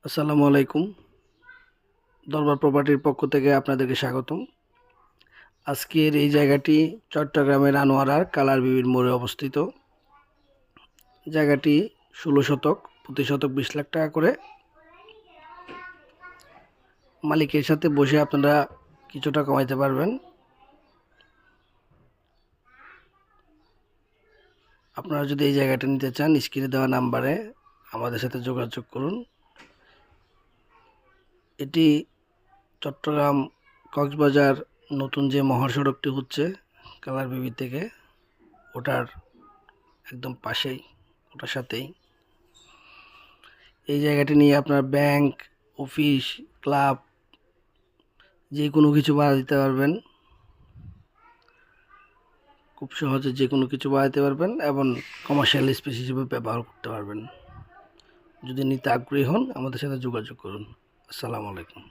আসসালামু আলাইকুম। দরবার প্রপার্টির পক্ষ থেকে আপনাদেরকে স্বাগতম। আজকের এই জায়গাটি চট্টগ্রামের আনোয়ারার কালার বিবির মোড়ে অবস্থিত। জায়গাটি 16 শতক, প্রতি শতক 20 লাখ টাকা করে। মালিকের সাথে বসে আপনারা কিছুটা কমাইতে পারবেন। আপনারা যদি এই জায়গাটা নিতে চান, স্ক্রিনে দেওয়া নাম্বারে আমাদের সাথে যোগাযোগ করুন। এটি চট্টগ্রাম কক্সবাজার নতুন যে মহাসড়কটি হচ্ছে কালার বিবি থেকে, ওটার একদম পাশেই, ওটার সাথেই। এই জায়গাটি নিয়ে আপনার ব্যাংক, অফিস, ক্লাব যে কোনো কিছু ভাড়া দিতে পারবেন। খুব সহজে যে কোনো কিছু বানাতে পারবেন এবং কমার্শিয়াল স্পেস হিসেবে ব্যবহার করতে পারবেন। যদি নিতে আগ্রহী হন, আমাদের সাথে যোগাযোগ করুন। আসসালামু আলাইকুম।